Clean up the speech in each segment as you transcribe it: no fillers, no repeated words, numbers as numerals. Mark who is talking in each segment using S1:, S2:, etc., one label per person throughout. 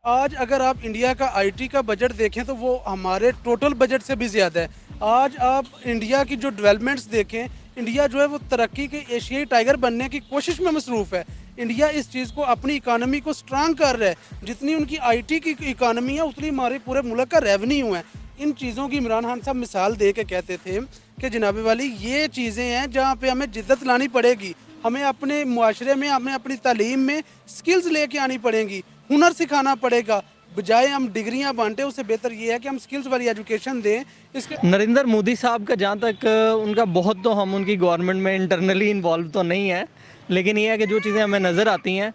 S1: आज अगर आप इंडिया का आईटी का बजट देखें तो वो हमारे टोटल बजट से भी ज़्यादा है। आज आप इंडिया की जो डेवलपमेंट्स देखें, इंडिया जो है वो तरक्की के एशियाई टाइगर बनने की कोशिश में मसरूफ़ है। इंडिया इस चीज़ को अपनी इकानमी को स्ट्रांग कर रहा है। जितनी उनकी आईटी की इकानमी है उतनी हमारे पूरे मुल्क का रेवेन्यू है। इन चीज़ों की इमरान खान साहब मिसाल दे के कहते थे कि जनाब वाली ये चीज़ें हैं जहाँ पे हमें जिद्दत लानी पड़ेगी, हमें अपने मुआशरे में, हमें अपनी तालीम में स्किल्स लेके आनी पड़ेंगी, हुनर सिखाना पड़ेगा। बजाय हम डिग्रियां बांटे उससे बेहतर ये है कि हम स्किल्स वाली एजुकेशन दें। इसके
S2: नरेंद्र मोदी साहब का जहाँ तक उनका बहुत तो हम उनकी गवर्नमेंट में इंटरनली इन्वॉल्व तो नहीं है, लेकिन ये है कि जो चीज़ें हमें नज़र आती हैं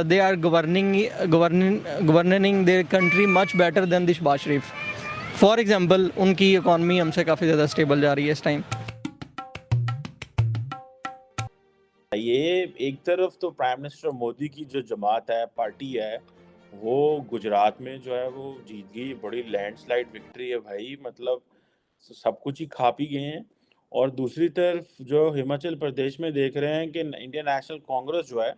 S2: they are governing their country much better than the Shahbaz Sharif. For example उनकी इकॉनमी हमसे काफ़ी ज़्यादा स्टेबल जा रही है इस टाइम।
S3: ये एक तरफ तो प्राइम मिनिस्टर मोदी की जो जमात है, पार्टी है, वो गुजरात में जो है वो जीत गई, बड़ी लैंडस्लाइड विक्ट्री है भाई, मतलब सब कुछ ही खा पी गए हैं। और दूसरी तरफ जो हिमाचल प्रदेश में देख रहे हैं कि इंडियन नेशनल कांग्रेस जो है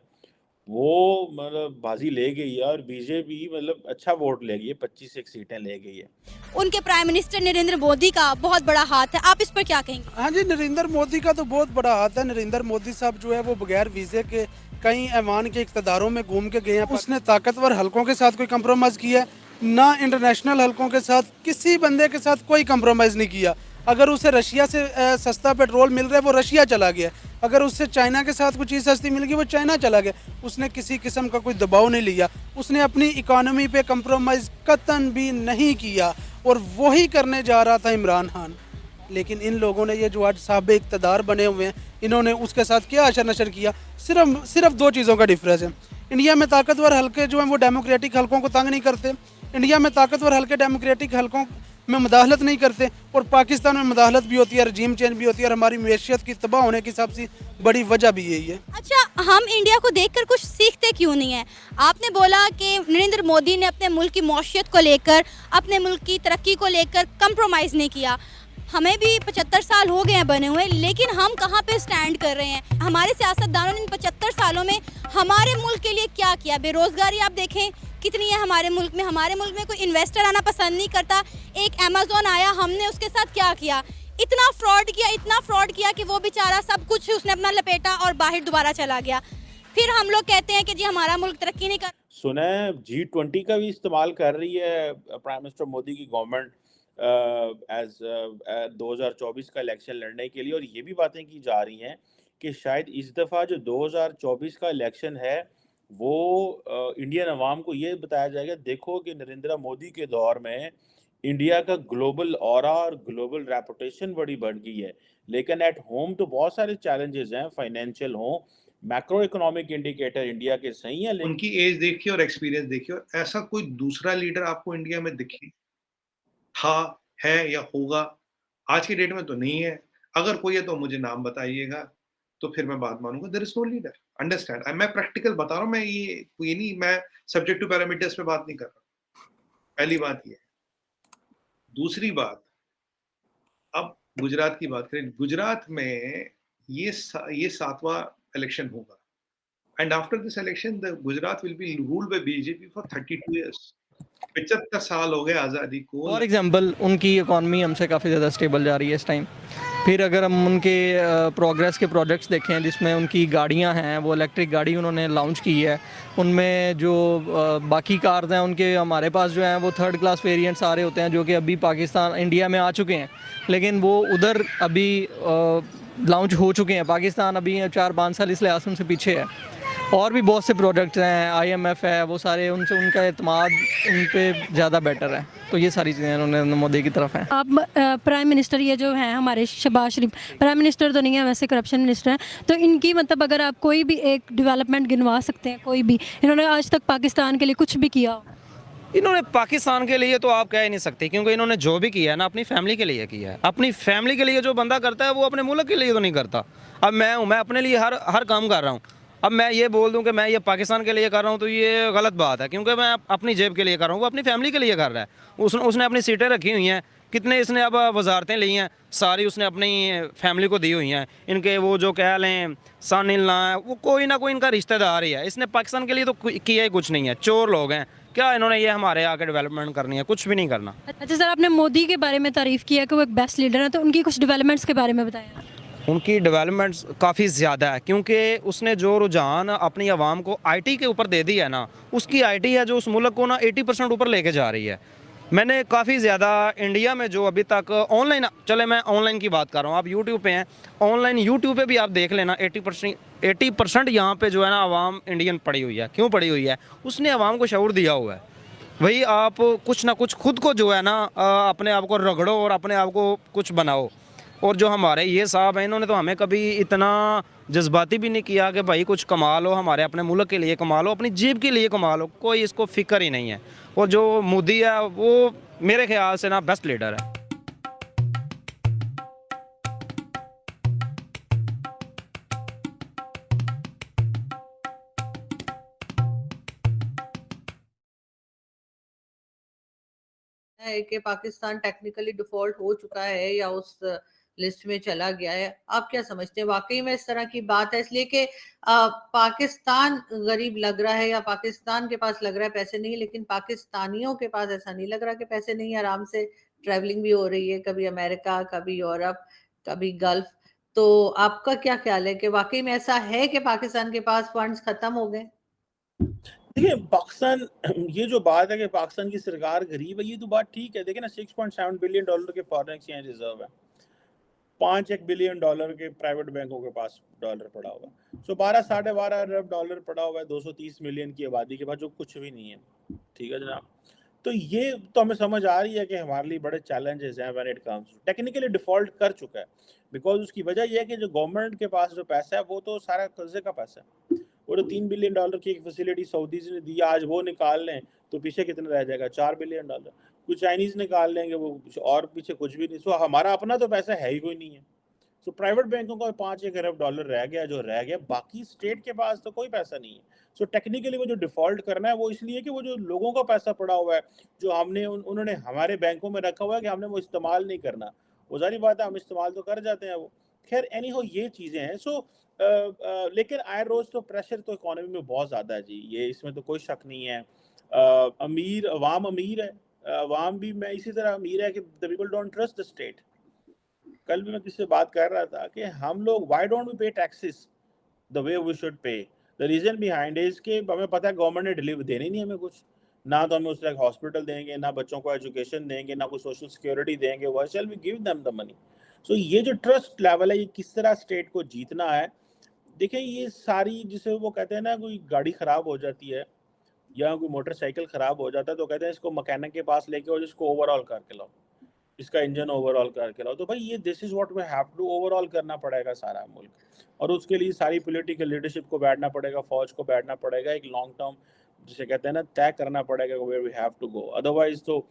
S3: वो मतलब बाजी ले गई है और बीजेपी मतलब अच्छा वोट ले गई है, 25 एक सीटें ले गई है।
S4: उनके प्राइम मिनिस्टर नरेंद्र मोदी का बहुत बड़ा हाथ है, आप इस पर क्या कहेंगे?
S1: हाँ जी, नरेंद्र मोदी का तो बहुत बड़ा हाथ है। नरेंद्र मोदी साहब जो है वो बगैर वीज़े के कई ऐवान के इक़्तिदारों में घूम के गए हैं। उसने ताकतवर हलकों के साथ कोई कंप्रोमाइज़ किया है ना, इंटरनेशनल हलकों के साथ किसी बंदे के साथ कोई कंप्रोमाइज़ नहीं किया। अगर उसे रशिया से सस्ता पेट्रोल मिल रहा है वो रशिया चला गया, अगर उससे चाइना के साथ कोई चीज़ सस्ती मिल गई वो चाइना चला गया। उसने किसी किस्म का कोई दबाव नहीं लिया, उसने अपनी इकानमी पे कंप्रोमाइज़ कतन भी नहीं किया और वही करने जा रहा था इमरान खान। लेकिन इन लोगों ने ये जो आज साहब इक़्तिदार बने हुए हैं, इन्होंने उसके साथ क्या अशर नशर किया। सिर्फ दो चीज़ों का डिफरेंस है। इंडिया में ताकतवर हल्के जो हैं वो डेमोक्रेटिक हल्कों को तंग नहीं करते, इंडिया में ताकतवर हल्के डेमोक्रेटिक हल्कों में मुदाखलत नहीं करते, और पाकिस्तान में मुदाखलत भी होती है, रजीम चेंज भी होती है, और हमारी मैशियत की तबाह होने की सबसे बड़ी वजह भी यही है।
S4: अच्छा, हम इंडिया को देखकर कुछ सीखते क्यों नहीं है? आपने बोला कि नरेंद्र मोदी ने अपने मुल्क की मौशियत को लेकर, अपने मुल्क की तरक्की को लेकर कंप्रोमाइज़ नहीं किया। हमें भी 75 साल हो गए हैं बने हुए, लेकिन हम कहाँ पे स्टैंड कर रहे हैं? हमारे सियासतदानों ने इन 75 सालों में हमारे मुल्क के लिए क्या किया? बेरोज़गारी आप देखें कितनी है हमारे मुल्क में। हमारे मुल्क में कोई इन्वेस्टर आना पसंद नहीं करता। एक अमेज़न आया, हमने उसके साथ क्या किया? इतना फ्रॉड किया कि वो बेचारा सब कुछ उसने अपना लपेटा और बाहर दोबारा चला गया। फिर हम लोग कहते हैं कि जी हमारा मुल्क तरक्की नहीं कर।
S3: सुना है G20 का भी इस्तेमाल कर रही है प्राइम मिनिस्टर मोदी की गवर्नमेंट एज 2024 का इलेक्शन लड़ने के लिए, और ये भी बातें की जा रही हैं कि शायद इस दफ़ा जो 2024 का इलेक्शन है वो इंडियन अवाम को ये बताया जाएगा, देखो कि नरेंद्र मोदी के दौर में इंडिया का ग्लोबल ऑरा और ग्लोबल रेपुटेशन बड़ी बढ़ गई है, लेकिन एट होम तो बहुत सारे चैलेंजेस हैं, फाइनेंशियल हो, मैक्रो इकोनॉमिक इंडिकेटर इंडिया के सही है, लेकिन
S5: उनकी एज देखिए और एक्सपीरियंस देखिए, और ऐसा कोई दूसरा लीडर आपको इंडिया में दिखे था, है या होगा? आज की डेट में तो नहीं है। अगर कोई है तो मुझे नाम बताइएगा, तो फिर मैं बात मानूंगा। There is no leader, understand. मैं प्रैक्टिकल बता रहा हूँ, मैं ये नहीं, मैं सब्जेक्टिव पैरामीटर्स पे बात नहीं कर रहा। पहली बात ये। दूसरी बात, अब गुजरात की बात करें। गुजरात में ये 7वां इलेक्शन होगा, and after this election the Gujarat will be ruled by BJP for 32 years. 75 साल हो गए आज़ादी को।
S2: फॉर एग्जांपल उनकी इकॉनमी हमसे काफ़ी ज़्यादा स्टेबल जा रही है इस टाइम। फिर अगर हम उनके प्रोग्रेस के प्रोजेक्ट्स देखें जिसमें उनकी गाड़ियां हैं, वो इलेक्ट्रिक गाड़ी उन्होंने लॉन्च की है, उनमें जो बाकी कार्स हैं उनके हमारे पास जो हैं वो 3rd क्लास वेरिएंट्स आ रहे होते हैं जो कि अभी पाकिस्तान इंडिया में आ चुके हैं, लेकिन वो उधर अभी लॉन्च हो चुके हैं। पाकिस्तान अभी 4-5 साल इस लिहाज से उनसे पीछे है। और भी बहुत से प्रोडक्ट्स हैं, IMF है, वो सारे उनसे उनका एतमाद उन पे ज़्यादा बेटर है। तो ये सारी चीज़ें उन्होंने मोदी की तरफ हैं।
S6: आप प्राइम मिनिस्टर ये जो हैं हमारे शहबाज शरीफ, प्राइम मिनिस्टर तो नहीं है वैसे, करप्शन मिनिस्टर हैं, तो इनकी मतलब अगर आप कोई भी एक डेवलपमेंट गिनवा सकते हैं, कोई भी इन्होंने आज तक पाकिस्तान के लिए कुछ भी किया?
S7: इन्होंने पाकिस्तान के लिए तो आप कह ही नहीं सकते, क्योंकि इन्होंने जो भी किया है ना अपनी फैमिली के लिए किया है। अपनी फैमिली के लिए जो बंदा करता है वो अपने मुल्क के लिए तो नहीं करता। अब मैं अपने लिए हर काम कर रहा हूँ। अब मैं ये बोल दूं कि मैं ये पाकिस्तान के लिए कर रहा हूँ तो ये गलत बात है, क्योंकि मैं अपनी जेब के लिए कर रहा हूँ, वो अपनी फैमिली के लिए कर रहा है। उसने अपनी सीटें रखी हुई हैं, कितने इसने अब वजारतें ली हैं, सारी उसने अपनी फैमिली को दी हुई हैं। इनके वो जो कह लें सन इन लॉ, वो कोई ना कोई इनका रिश्तेदार ही है। इसने पाकिस्तान के लिए तो किया ही कुछ नहीं है। चोर लोग हैं क्या इन्होंने ये हमारे आके डेवलपमेंट करनी है? कुछ भी नहीं करना।
S6: अच्छा सर, आपने मोदी के बारे में तारीफ़ किया कि वो एक बेस्ट लीडर है, तो उनकी कुछ डेवलपमेंट्स के बारे में बताएं।
S7: उनकी डेवलपमेंट्स काफ़ी ज़्यादा है, क्योंकि उसने जो रुझान अपनी आवाम को आईटी के ऊपर दे दी है ना, उसकी आईटी है जो उस मुल्क को ना 80% ऊपर लेके जा रही है। मैंने काफ़ी ज़्यादा इंडिया में जो अभी तक ऑनलाइन, चले मैं ऑनलाइन की बात कर रहा हूँ, आप यूट्यूब पे हैं, ऑनलाइन यूट्यूब पे भी आप देख लेना, 80% यहाँ पे जो है ना आवाम इंडियन पड़ी हुई है। क्यों पड़ी हुई है? उसने आवाम को शऊर दिया हुआ है। वही आप कुछ ना कुछ खुद को जो है ना अपने आप को रगड़ो और अपने आप को कुछ बनाओ। और जो हमारे ये साहब हैं, इन्होंने तो हमें कभी इतना जज्बाती भी नहीं किया कि भाई कुछ कमा लो, हमारे अपने मुल्क के लिए कमा लो, अपनी जेब के लिए कमा लो, कोई इसको फिक्र ही नहीं है। और जो मोदी है वो मेरे ख्याल से ना बेस्ट लीडर है।
S8: है कि पाकिस्तान टेक्निकली डिफॉल्ट हो चुका है या उस लिस्ट में चला गया है? आप क्या समझते हैं, वाकई में इस तरह की बात है? इसलिए कि पाकिस्तान गरीब लग रहा है या पाकिस्तान के पास लग रहा है पैसे नहीं, लेकिन पाकिस्तानियों के पास ऐसा नहीं लग रहा कि पैसे नहीं, आराम से ट्रैवलिंग भी हो रही है, कभी अमेरिका, कभी यूरोप, कभी गल्फ। तो आपका क्या ख्याल है कि वाकई में ऐसा है कि पाकिस्तान के पास फंड्स खत्म हो गए?
S3: देखिए पाकिस्तान ये जो बात है कि पाकिस्तान की सरकार गरीब है, ये तो बात ठीक है। देखिए ना, $6.7 बिलियन के फॉरेन एक्सचेंज रिजर्व है, $5 बिलियन के प्राइवेट बैंकों के पास डॉलर पड़ा हुआ है। सो 12-12.5 अरब डॉलर पड़ा हुआ है 230 मिलियन की आबादी के पास, जो कुछ भी नहीं है। ठीक है जनाब, तो ये तो हमें समझ आ रही है कि हमारे लिए बड़े चैलेंजेस हैं when it comes. Technically default कर चुका है, बिकॉज उसकी वजह यह है कि जो गवर्नमेंट के पास जो पैसा है वो तो सारा कर्जे का पैसा है। वो तो $3 बिलियन की एक फैसिलिटी सऊदीज ने दी, आज वो निकाल लें तो पीछे कितना रह जाएगा? $4 बिलियन। कुछ चाइनीज निकाल लेंगे, वो और पीछे कुछ भी नहीं। सो हमारा अपना तो पैसा है ही कोई नहीं है। सो प्राइवेट बैंकों का 5-1 अरब डॉलर रह गया, जो रह गया, बाकी स्टेट के पास तो कोई पैसा नहीं है। सो टेक्निकली वो जो डिफॉल्ट करना है वो इसलिए कि वो जो लोगों का पैसा पड़ा हुआ है, जो हमने उन्होंने हमारे बैंकों में रखा हुआ है, कि हमने वो इस्तेमाल नहीं करना। वो जारी बात है, हम इस्तेमाल तो कर जाते हैं वो। खैर एनी हो, ये चीज़ें हैं। सो लेकिन आए रोज़ तो प्रेशर तो इकोनॉमी में बहुत ज़्यादा है जी, ये इसमें तो कोई शक नहीं है। अवाम अमीर है, अवाम भी मैं इसी तरह अमीर है कि the people don't trust the state. कल भी मैं किसी से बात कर रहा था कि हम लोग why don't we pay taxes the way we should pay. The reason behind is कि हमें पता है गवर्नमेंट ने डिलीवर देनी नहीं हमें कुछ, ना तो हमें उस तरह हॉस्पिटल देंगे, ना बच्चों को एजुकेशन देंगे, ना कोई सोशल सिक्योरिटी देंगे। Why shall we give them the money? So ये जो ट्रस्ट लेवल है, ये किस तरह स्टेट को जीतना है। देखिए ये सारी, जिसे वो कहते हैं ना, कोई गाड़ी ख़राब हो जाती है या कोई मोटरसाइकिल ख़राब हो जाता है तो कहते हैं इसको मैकेनिक के पास लेके और इसको ओवरऑल करके लाओ, इसका इंजन ओवरऑल करके लाओ। तो भाई ये this is what we have to, overall करना पड़ेगा सारा मुल्क, और उसके लिए सारी पॉलिटिकल लीडरशिप को बैठना पड़ेगा, फौज को बैठना पड़ेगा, एक लॉन्ग टर्म जिसे कहते हैं ना तय करना पड़ेगा where we have to go. Otherwise तो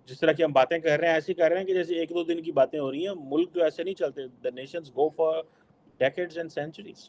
S3: जिस तरह की हम बातें कर रहे हैं ऐसी कर रहे हैं कि जैसे 1-2 दिन की बातें हो रही हैं। मुल्क तो ऐसे नहीं चलते, the nations go for decades and centuries.